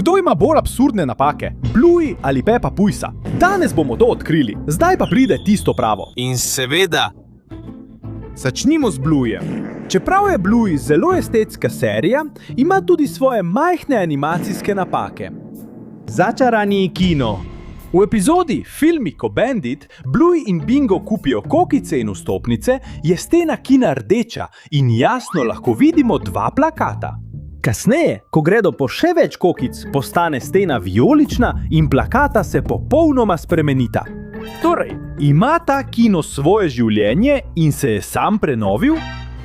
Kdo ima bolj absurdne napake? Bluey ali Peppa Pujsa? Danes bomo to odkrili, zdaj pa pride tisto pravo. In seveda... Začnimo z Blueyjem. Čeprav je Bluey zelo estetska serija, ima tudi svoje majhne animacijske napake. Začarani kino. V epizodi Filmi ko Bandit Bluey in Bingo kupijo kokice in vstopnice, je stena kina rdeča in jasno lahko vidimo dva plakata. Kasneje, ko gredo po še več kokic, postane stena vijolična in plakata se popolnoma spremenita. Torej, ima ta kino svoje življenje in se je sam prenovil?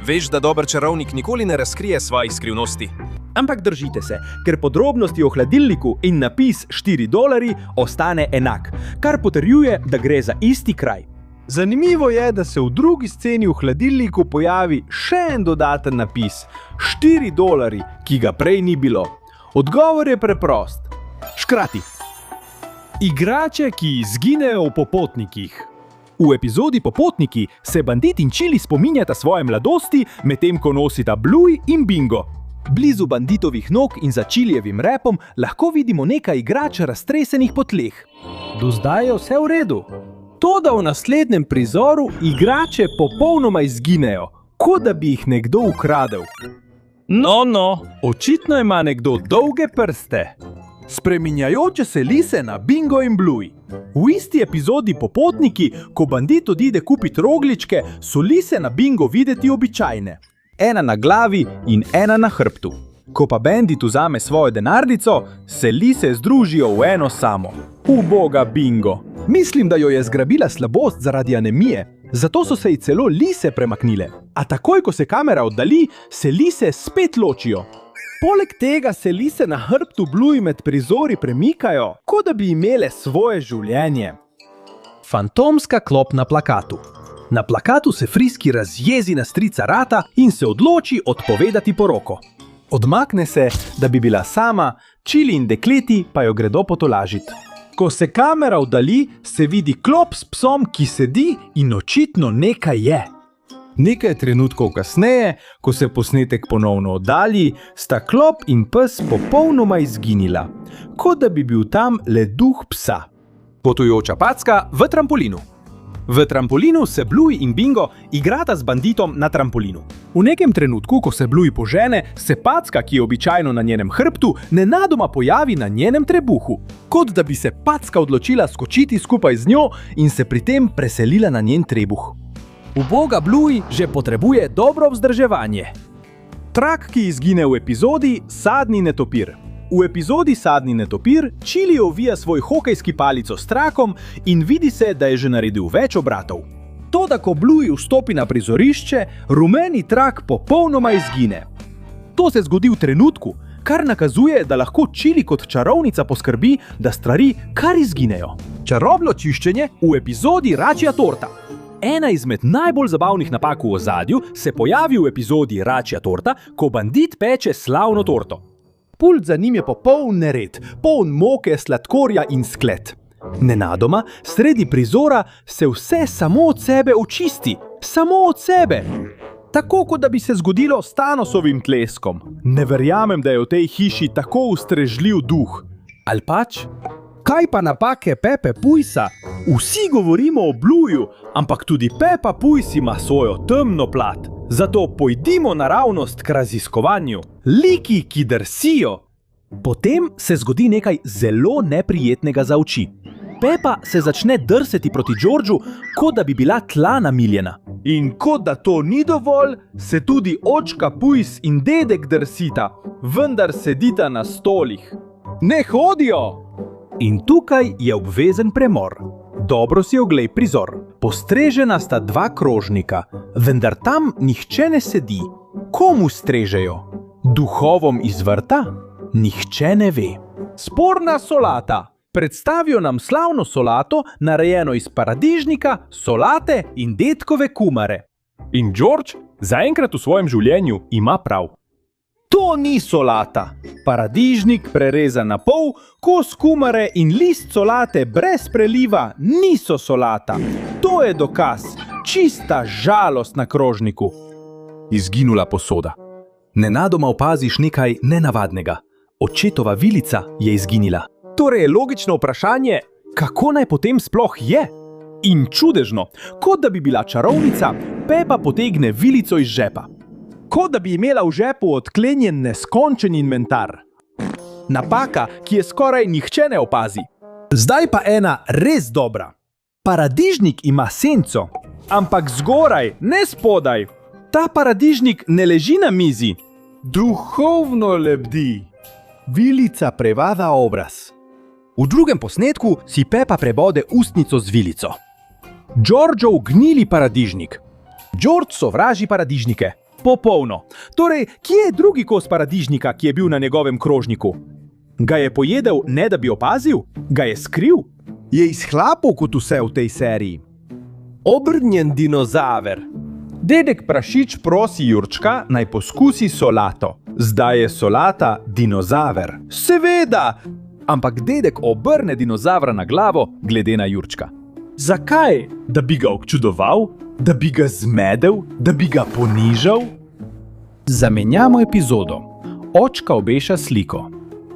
Veš, da dober čarovnik nikoli ne razkrije svojih skrivnosti. Ampak držite se, ker podrobnosti o hladilniku in napis $4 ostane enak, kar potrjuje, da gre za isti kraj. Zanimivo je, da se v drugi sceni v hladilniku pojavi še en dodaten napis $4, ki ga prej ni bilo. Odgovor je preprost. Škrati. Igrače, ki izginejo v popotnikih. V epizodi Popotniki se Bandit in Chili spominjata svoje mladosti, medtem ko nosita Bluey in Bingo. Blizu Banditovih nog in za Chilijevim repom lahko vidimo nekaj igrač raztresenih po tleh. Do zdaj je vse v redu. Toda v naslednjem prizoru igrače popolnoma izginejo, kot da bi jih nekdo ukradel. No, očitno ima nekdo dolge prste. Spreminjajoče se lise na Bingo in Bluey. V isti epizodi Popotniki, ko Bandit odide kupit rogličke, so lise na Bingo videti običajne. Ena na glavi in ena na hrbtu. Ko pa Bandit vzame svojo denarnico, se lise združijo v eno samo. Uboga Bingo. Mislim, da jo je zgrabila slabost zaradi anemije, zato so se ji celo lise premaknile. A takoj, ko se kamera oddali, se lise spet ločijo. Poleg tega se lise na hrbtu Bluey med prizori premikajo, kot da bi imele svoje življenje. Fantomska klop na plakatu. Na plakatu se Friski razjezi na strica Rata in se odloči odpovedati poroko. Odmakne se, da bi bila sama, Chili in dekleti pa jo gredo potolažit. Ko se kamera oddali, se vidi klop s psom, ki sedi in očitno nekaj je. Nekaj trenutkov kasneje, ko se posnetek ponovno oddalji, sta klop in pes popolnoma izginila, kot da bi bil tam le duh psa. Potujoča packa v trampolinu. V trampolinu se Bluey in Bingo igrata z Banditom na trampolinu. V nekem trenutku, ko se Bluey požene, se packa, ki je običajno na njenem hrbtu, nenadoma pojavi na njenem trebuhu, kot da bi se packa odločila skočiti skupaj z njo in se pri tem preselila na njen trebuh. Uboga Bluey že potrebuje dobro vzdrževanje. Trak, ki izgine v epizodi Sadni netopir. V epizodi Sadni netopir Chili ovija svoj hokejski palico s trakom in vidi se, da je že naredil več obratov. Toda, ko Bluey vstopi na prizorišče, rumeni trak popolnoma izgine. To se zgodi v trenutku, kar nakazuje, da lahko Chili kot čarovnica poskrbi, da stvari kar izginejo. Čarobno čiščenje v epizodi Račja torta. Ena izmed najbolj zabavnih napak v ozadju se pojavi v epizodi Račja torta, ko Bandit peče slavno torto. Pult za njim je popoln nered, poln moke, sladkorja in sklet. Nenadoma, sredi prizora, se vse samo od sebe očisti. Samo od sebe. Tako, kot da bi se zgodilo s Thanosovim tleskom. Ne verjamem, da je v tej hiši tako ustrežljiv duh. Ali pač? Kaj pa napake Pepe Pujsa? Vsi govorimo o Blueju, ampak tudi Peppa Pujs ima svojo temno plat. Zato pojdimo naravnost k raziskovanju. Liki, ki drsijo. Potem se zgodi nekaj zelo neprijetnega za oči. Peppa se začne drseti proti Georgeu, kot da bi bila tla namiljena. In kot da to ni dovolj, se tudi očka Pujs in dedek drsita, vendar sedita na stolih. Ne hodijo! In tukaj je obvezen premor. Dobro si oglej prizor. Postrežena sta dva krožnika, vendar tam nihče ne sedi. Komu strežejo? Duhovom iz vrta? Nihče ne ve. Sporna solata. Predstavijo nam slavno solato, narejeno iz paradižnika, solate in dedkove kumare. In George zaenkrat v svojem življenju ima prav. To ni solata. Paradižnik prerezan na pol, kos kumare in list solate brez preliva niso solata. To je dokaz. Čista žalost na krožniku. Izginula posoda. Nenadoma opaziš nekaj nenavadnega. očetova vilica je izginila. Torej je logično vprašanje, kako naj potem sploh je? In čudežno, kot da bi bila čarovnica, Pepa potegne vilico iz žepa. Kot da bi imela v žepu odklenjen neskončen inventar. Napaka, ki je skoraj nihče ne opazi. Zdaj pa ena res dobra. Paradižnik ima senco, ampak zgoraj, ne spodaj. Ta paradižnik ne leži na mizi. Duhovno lebdi. Vilica prevada obraz. V drugem posnetku si Pepa prebode ustnico z vilico. Georgeov gnili paradižnik. George sovraži paradižnike. Popolno. Torej, kje je drugi kos paradižnika, ki je bil na njegovem krožniku? Ga je pojedel, ne da bi opazil? Ga je skril? Je izhlapal kot vse v tej seriji. Obrnjen dinozaver. Dedek Prašič prosi Jurčka, naj poskusi solato. Zdaj je solata dinozaver. Seveda! Ampak dedek obrne dinozavra na glavo, glede na Jurčka. Zakaj? Da bi ga občudoval? Da bi ga zmedel? Da bi ga ponižal? Zamenjamo epizodo. Očka obeša sliko.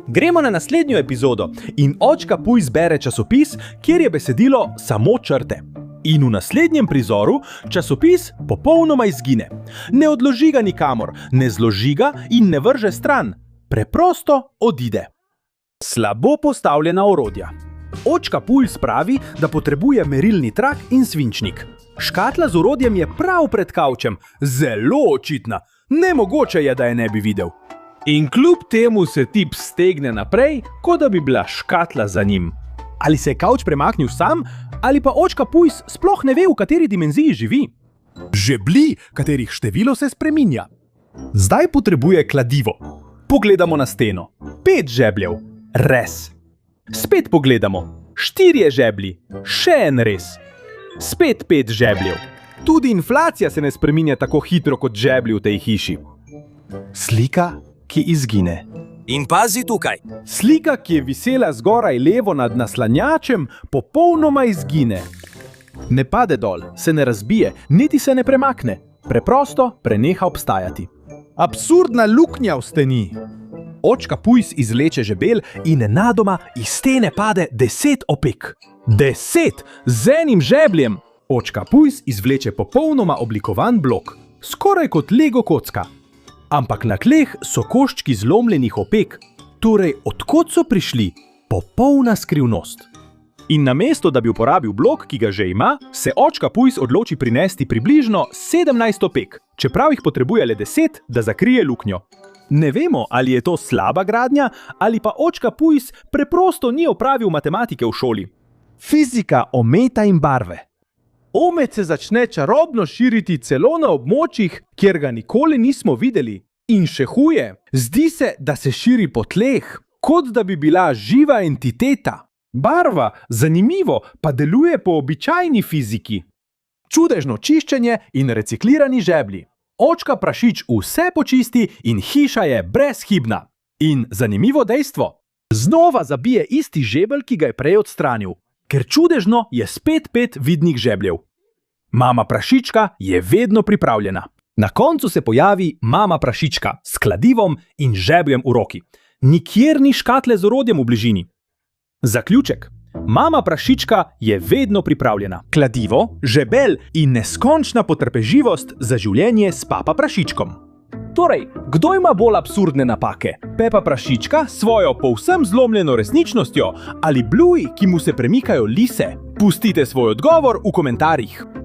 Gremo na naslednjo epizodo in očka Puj zbere časopis, kjer je besedilo samo črte. In v naslednjem prizoru časopis popolnoma izgine. Ne odloži ga nikamor, ne zloži ga in ne vrže stran. Preprosto odide. Slabo postavljena orodja. Očka Puj spravi, da potrebuje merilni trak in svinčnik. Škatla z orodjem je prav pred kavčem, zelo očitna. Nemogoče je, da je ne bi videl. In kljub temu se tip stegne naprej, kot da bi bila škatla za njim. Ali se je kavč premaknil sam, ali pa očka Pujs sploh ne ve, v kateri dimenziji živi. Žebli, katerih število se spreminja. Zdaj potrebuje kladivo. Pogledamo na steno. 5 žebljev. Res. Spet pogledamo. 4 žeblji. Še en res. Spet 5 žebljev. Tudi inflacija se ne spreminja tako hitro kot žeblji v tej hiši. Slika, ki izgine. In pazi tukaj. Slika, ki je visela zgoraj levo nad naslanjačem, popolnoma izgine. Ne pade dol, se ne razbije, niti se ne premakne. Preprosto preneha obstajati. Absurdna luknja v steni. Očka Pujs izvleče žebelj in nenadoma iz stene pade 10 opek. 10! Z enim žebljem! Očka Pujs izvleče popolnoma oblikovan blok, skoraj kot Lego kocka. Ampak na tleh so koščki zlomljenih opek. Torej, odkot so prišli? Popolna skrivnost. In namesto, da bi uporabil blok, ki ga že ima, se očka Pujs odloči prinesti približno 17 opek, čeprav jih potrebuje le 10, da zakrije luknjo. Ne vemo, ali je to slaba gradnja, ali pa očka Pujs preprosto ni opravil matematike v šoli. Fizika ometa in barve. Omet se začne čarobno širiti celo na območjih, kjer ga nikoli nismo videli. In še huje, zdi se, da se širi po tleh, kot da bi bila živa entiteta. Barva, zanimivo, pa deluje po običajni fiziki. Čudežno čiščenje in reciklirani žeblji. Očka Prašič vse počisti in hiša je brezhibna. In zanimivo dejstvo, znova zabije isti žebelj, ki ga je prej odstranil. Ker čudežno je spet 5 vidnih žebljev. Mama Prašička je vedno pripravljena. Na koncu se pojavi mama Prašička s kladivom in žebljem v roki. Nikjer ni škatle z orodjem v bližini. Zaključek. Mama Prašička je vedno pripravljena. Kladivo, žebelj in neskončna potrpežljivost za življenje s papa Prašičkom. Torej, kdo ima bolj absurdne napake? Pepa Prašička s svojo povsem zlomljeno resničnostjo ali Bluey, ki mu se premikajo lise? Pustite svoj odgovor v komentarjih.